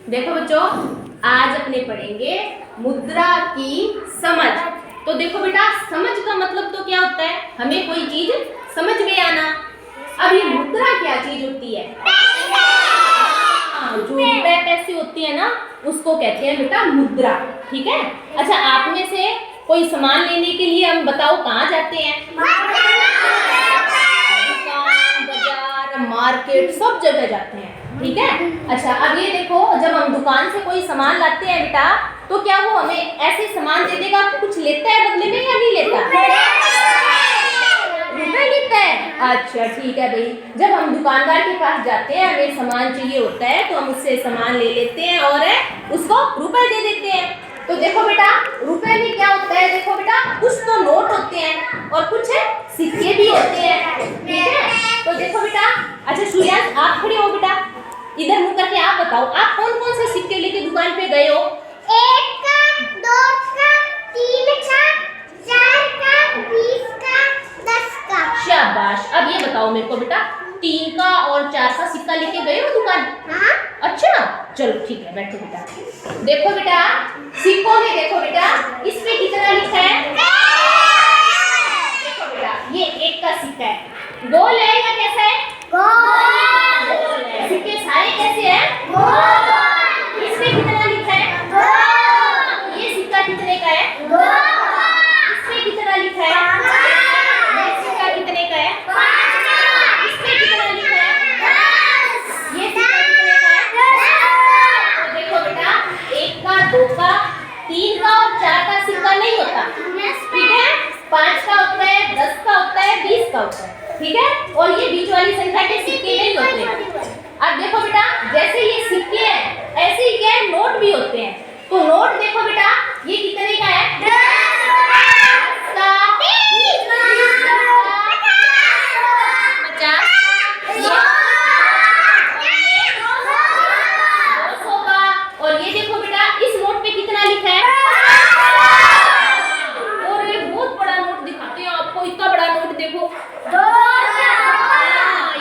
देखो बच्चों, आज अपने पढ़ेंगे मुद्रा की समझ। तो देखो बेटा, समझ का मतलब तो क्या होता है, हमें कोई चीज समझ में आना। अब ये मुद्रा क्या चीज होती है? जो रुपए पैसे होती है ना, उसको कहते हैं बेटा मुद्रा। ठीक है। अच्छा, आप में से कोई सामान लेने के लिए हम बताओ कहाँ जाते हैं? दुकान, बाजार, मार्केट, सब जगह जाते हैं। ठीक है। अच्छा, अब ये देखो, जब हम दुकान से कोई सामान लाते हैं बेटा, तो क्या वो हमें ऐसे सामान दे देगा, कुछ लेता है बदले में या नहीं लेता? रुपए लेता है। अच्छा ठीक है भाई, जब हम दुकानदार के पास जाते हैं, हमें सामान चाहिए होता है, तो हम उससे सामान ले लेते हैं और उसको रुपए दे देते हैं। तो देखो बेटा, रुपए में क्या होता है, देखो बेटा, कुछ तो नोट होते हैं और कुछ सिक्के भी होते हैं। ठीक है। तो देखो बेटा, अच्छा सूर्यांश, आप खड़े हो बेटा, इधर मुंह करके आप बताओ, आप कौन कौन से सिक्के लेके दुकान पे गए हो? 1 का, 2 का, 3 का, 4 का, 20 का, 10 का। शाबाश। अब ये बताओ मेरे को बेटा, 3 का और 4 का सिक्का लेके गए हो दुकान? हाँ। अच्छा चलो ठीक है, बैठो बेटा। देखो बेटा, सिक्कों में देखो बेटा, इस पे कितना लिखा है? देखो बेटा, ये 1 का सिक्का है, गोल है या कैसा है? गोल है। सिक्के सारे कैसे हैं? गोल। इस पे कितना लिखा है? गोल। ये सिक्का कितने का है? गोल। इस पे कितना लिखा है? ये सिक्का कितने का है? इस पे कितना लिखा है? ये सिक्का कितने का है? तो देखो बेटा, 1 का, 2 का, 3 का और 4 का सिक्का नहीं होता। ठीक है। 5 का होता है, 10 का होता है, 20 का होता है। ठीक है। और ये बीच वाली संख्या के सिक्के नहीं होते। अब देखो बेटा, जैसे ये सिक्के हैं, ऐसे ही क्या है, नोट भी होते हैं। तो नोट देखो बेटा, ये कितने का है? 10 का, 20 का, 50 200 का। और ये देखो बेटा, इस नोट पे कितना लिखा है? और एक बहुत बड़ा नोट दिखाते हैं आपको, इतना बड़ा नोट देखो, 2000।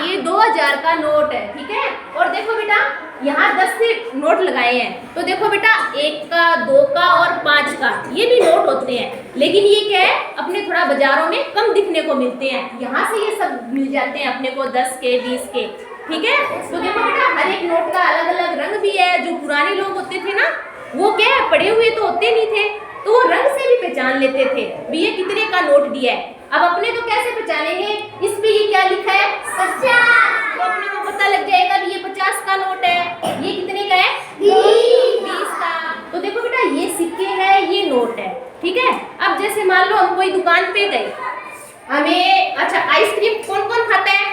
ये 2000 का नोट है। ठीक है। और देखो बेटा, यहाँ 10 से नोट लगाए हैं, तो देखो बेटा, 1 का, 2 का और 5 का, ये भी नोट होते हैं, लेकिन ये क्या है, अपने थोड़ा बाजारों में कम दिखने को मिलते हैं। यहाँ से ये सब मिल जाते हैं अपने को 10 के, 20 के। ठीक है। तो देखो बेटा, हर एक नोट का अलग अलग रंग भी है। जो पुराने लोग होते थे ना, वो क्या है, पढ़े हुए तो होते नहीं थे, तो वो रंग से भी पहचान लेते थे भी ये कितने का नोट दिया है। अब अपने तो कैसे पहचानेंगे, इस पे ये क्या लिखा है? 50। तो अपने को पता लग जाएगा भी ये 50 का नोट है। ये कितने का है? 20 का। तो देखो बेटा, ये सिक्के हैं, ये नोट है। ठीक है। अब जैसे मान लो हम कोई दुकान पे गए, हमें, अच्छा आइसक्रीम कौन कौन खाता है?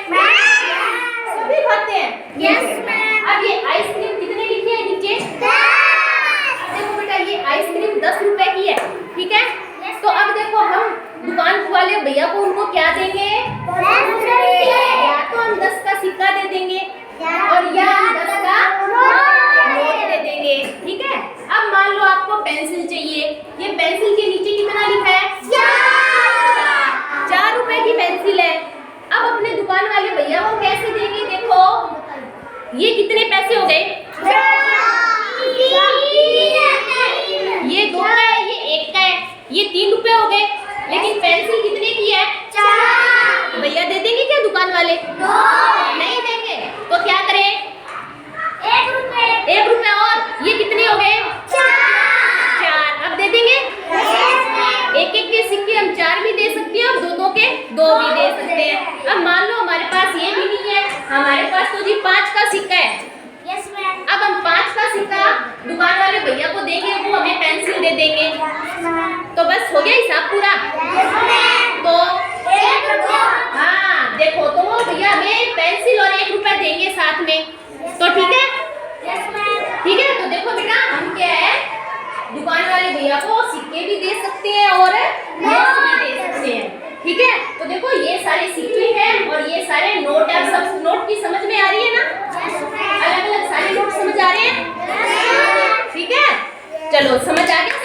सभी खाते हैं। Yes ma'am. अब ये आइसक्रीम कितने लिखी है नीचे? अब देखो बेटा, ये आइसक्रीम 10 रुपए की है। ठीक है। तो अब देखो, हम दुकान वाले भैया को उनको क्या देंगे? 10 रुपए। या तो हम 10 का सिक्का दे देंगे और या हम 10 का नोट दे देंगे। ठीक है। अब मान लो आपको पेंसिल चाहिए, ये पेंसिल के नीचे कितना लिखा है? 4 रुपए की पेंसिल है। अब अपने दुकान वाले भैया को कैसे देंगे? देखो, ये कितने पैसे हो गए? ये 2 का है, ये 1 का है, ये 3 रुपए हो गए। लेकिन पेंसिल कितने की है? 4। भैया दे देंगे क्या दुकान वाले? नहीं देंगे। तो क्या करें? 1 रुपए। 1 रुपए। और ये कितने हो गए? 4। अब दे देंगे? एक एक के सिक्के हम 4 भी दे सकते हैं और 2 के 2 भी दे सकते हैं। अब मान लो हमारे पास ये भी नहीं है, हमारे पास तो जी 5 का सिक्का है। Yes ma'am. अब हम 5 का सिक्का दुकान वाले भैया को देंगे, वो हमें पेंसिल दे देंगे। तो बस हो गया हिसाब पूरा। तो 1 रुपया। हाँ देखो, तो वो भैया हमें पेंसिल और 1 रुपया देंगे साथ में। तो ठीक है। Yes ma'am. ठीक है। तो देखो बेटा, हम क्या है, दुकान वाले भैया को सिक्के भी दे सकते हैं और नोट्स भी दे सकते हैं। ठीक है। तो देखो, ये सारे सिक्के हैं और ये सारे नोट है। सब नोट की समझ में आ रही है ना? अलग अलग सारे नोट समझ आ रहे हैं? ठीक है। चलो, समझ आ गया।